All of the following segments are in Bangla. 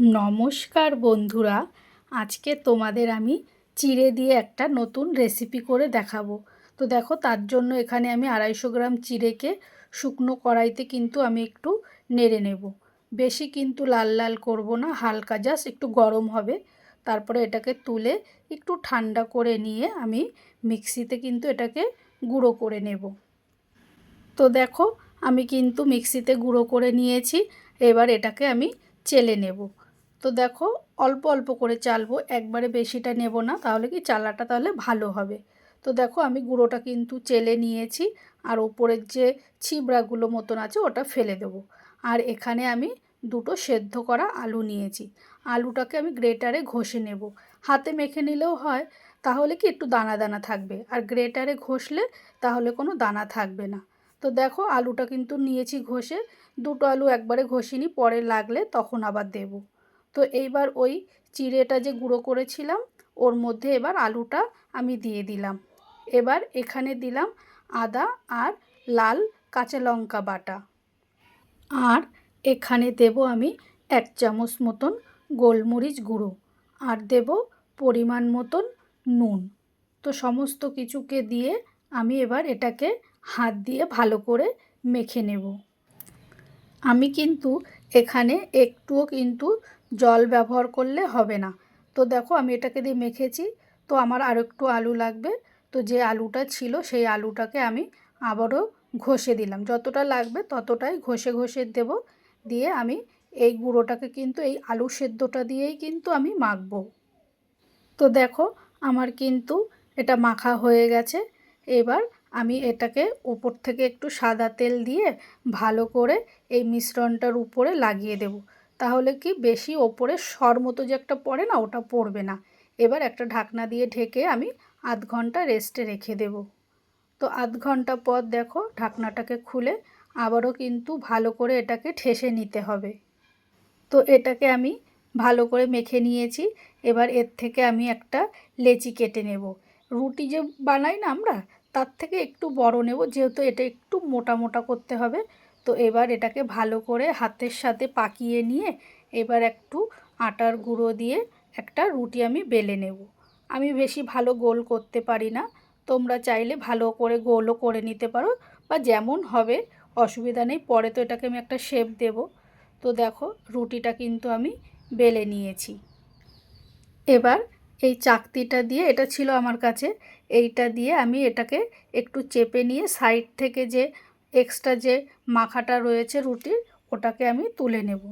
নমস্কার বন্ধুরা, আজকে তোমাদের আমি চিড়ে দিয়ে একটা নতুন রেসিপি করে দেখাবো। তো দেখো, তার জন্য এখানে আমি 250 গ্রাম চিড়েকে শুকনো কড়াইতে কিন্তু আমি একটু নেড়ে নেব। বেশি কিন্তু লাল লাল করব না, হালকা জাস্ট একটু গরম হবে। তারপরে এটাকে তুলে একটু ঠান্ডা করে নিয়ে আমি মিক্সিতে কিন্তু এটাকে গুঁড়ো করে নেব। তো দেখো, আমি কিন্তু মিক্সিতে গুঁড়ো করে নিয়েছি। এবার এটাকে আমি চেলে নেব। তো দেখো, অল্প অল্প করে চালবো, একবারে বেশিটা নেব না, তাহলে কি চালাটা তাহলে ভালো হবে। তো দেখো, আমি গুঁড়োটা কিন্তু চেলে নিয়েছি। আর ওপরের যে ছিবড়াগুলো মতন আছে ওটা ফেলে দেবো। আর এখানে আমি দুটো সেদ্ধ করা আলু নিয়েছি। আলুটাকে আমি গ্রেটারে ঘষে নেব। হাতে মেখে নিলেও হয়, তাহলে কি একটু দানা দানা থাকবে, আর গ্রেটারে ঘষলে তাহলে কোনো দানা থাকবে না। তো দেখো, আলুটা কিন্তু নিয়েছি ঘষে। দুটো আলু একবারে ঘষিনি, পরে লাগলে তখন আবার দেব। তো এইবার ওই চিড়েটা যে গুঁড়ো করেছিলাম ওর মধ্যে এবার আলুটা আমি দিয়ে দিলাম। এবার এখানে দিলাম আদা আর লাল কাঁচা লঙ্কা বাটা। আর এখানে দেব আমি 1 চামচ মতন গোলমরিচ গুঁড়ো। আর দেব পরিমাণ মতন নুন। তো সমস্ত কিছুকে দিয়ে আমি এবার এটাকে হাত দিয়ে ভালো করে মেখে নেব। আমি কিন্তু এখানে একটুও কিন্তু জল ব্যবহার করলে হবে না। তো দেখো, আমি এটাকে দিয়ে মেখেছি। তো আমার আরও একটু আলু লাগবে। তো যে আলুটা ছিল সেই আলুটাকে আমি আবারও ঘষে দিলাম, যতটা লাগবে ততটাই ঘষে ঘষে দেব। দিয়ে আমি এই গুঁড়োটাকে কিন্তু এই আলু সেদ্ধটা দিয়েই কিন্তু আমি মাখবো। তো দেখো, আমার কিন্তু এটা মাখা হয়ে গেছে। এবার আমি এটাকে উপর থেকে একটু সাদা তেল দিয়ে ভালো করে এই মিশ্রণটার উপরে লাগিয়ে দেব। তাহলে কি বেশি ওপরে সর মতো যে একটা পড়ে না, ওটা পড়বে না। এবার একটা ঢাকনা দিয়ে ঢেকে আমি আধ ঘন্টা রেস্টে রেখে দেব। তো আধ ঘন্টা পর দেখো, ঢাকনাটাকে খুলে আবারও কিন্তু ভালো করে এটাকে ঠেসে নিতে হবে। তো এটাকে আমি ভালো করে মেখে নিয়েছি। এবার এর থেকে আমি একটা লেচি কেটে নেব। রুটি যে বানাই না আমরা, তার থেকে একটু বড় নেব, যেহেতু এটা একটু মোটা মোটা করতে হবে। তো এবার এটাকে ভালো করে হাতের সাথে পাকিয়ে নিয়ে এবার একটু আটার গুঁড়ো দিয়ে একটা রুটি আমি বেলে নেব। আমি বেশি ভালো গোল করতে পারি না, তোমরা চাইলে ভালো করে গোলও করে নিতে পারো, বা যেমন হবে অসুবিধা নেই, পরে তো এটাকে আমি একটা শেপ দেব। তো দেখো, রুটিটা কিন্তু আমি বেলে নিয়েছি। এবার এই চাকতিটা দিয়ে, এটা ছিল আমার কাছে, এইটা দিয়ে আমি এটাকে একটু চেপে নিয়ে সাইড থেকে যে এক্সট্রা যে মাখাটা রয়েছে রুটির, ওটাকে আমি তুলে নেব।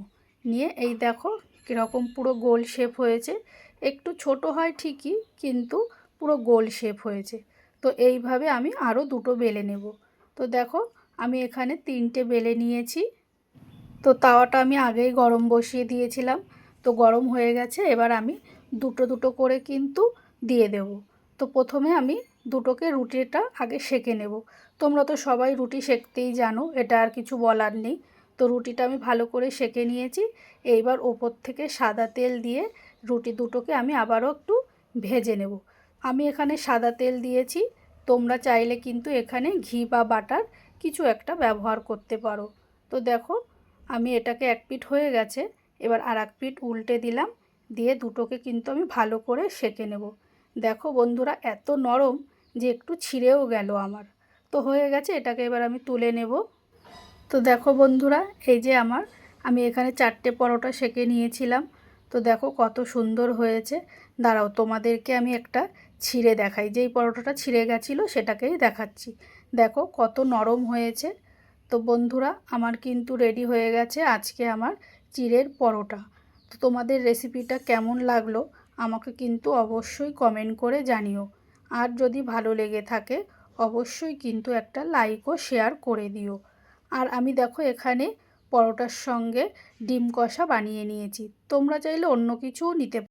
নিয়ে এই দেখো কীরকম পুরো গোল শেপ হয়েছে। একটু ছোট হয় ঠিকই, কিন্তু পুরো গোল শেপ হয়েছে। তো এইভাবে আমি আরও দুটো বেলে নেব। তো দেখো, আমি এখানে 3টে বেলে নিয়েছি। তো তাওয়াটা আমি আগেই গরম বসিয়ে দিয়েছিলাম। তো গরম হয়ে গেছে। এবার আমি দুটো দুটো করে কিন্তু দিয়ে দেব। তো প্রথমে আমি দুটোকে রুটিটা আগে সেঁকে নেব। তোমরা তো সবাই রুটি সেঁকতেই জানো, এটা আর কিছু বলার নেই। তো রুটিটা আমি ভালো করে সেঁকে নিয়েছি। এইবার ওপর থেকে সাদা তেল দিয়ে রুটি দুটোকে আমি আবারও একটু ভেজে নেব। আমি এখানে সাদা তেল দিয়েছি, তোমরা চাইলে কিন্তু এখানে ঘি বা বাটার কিছু একটা ব্যবহার করতে পারো। তো দেখো, আমি এটাকে এক পিঠ হয়ে গেছে, এবার আর এক পিঠ উল্টে দিলাম। দিয়ে দুটোকে কিন্তু আমি ভালো করে সেঁকে নেব। দেখো বন্ধুরা, এত নরম যে একটু ছিঁড়েও গেল আমার। তো হয়ে গেছে, এটাকে এবার আমি তুলে নেব। তো দেখো বন্ধুরা, এই যে আমি এখানে 4টে পরোটা সেঁকে নিয়েছিলাম। তো দেখো কত সুন্দর হয়েছে। দাঁড়াও, তোমাদেরকে আমি একটা ছিঁড়ে দেখাই। যেই পরোটাটা ছিঁড়ে গেছিলো সেটাকেই দেখাচ্ছি। দেখো কত নরম হয়েছে। তো বন্ধুরা, আমার কিন্তু রেডি হয়ে গেছে আজকে আমার চিড়ের পরোটা। তো তোমাদের রেসিপিটা কেমন লাগলো আমাকে কিন্তু অবশ্যই কমেন্ট করে জানিও। আর যদি ভালো লেগে থাকে অবশ্যই কিন্তু একটা লাইক ও শেয়ার করে দিও। আর আমি দেখো এখানে পরোটার সঙ্গে ডিম কষা বানিয়ে নিয়েছি। তোমরা চাইলে অন্য কিছুও নিতে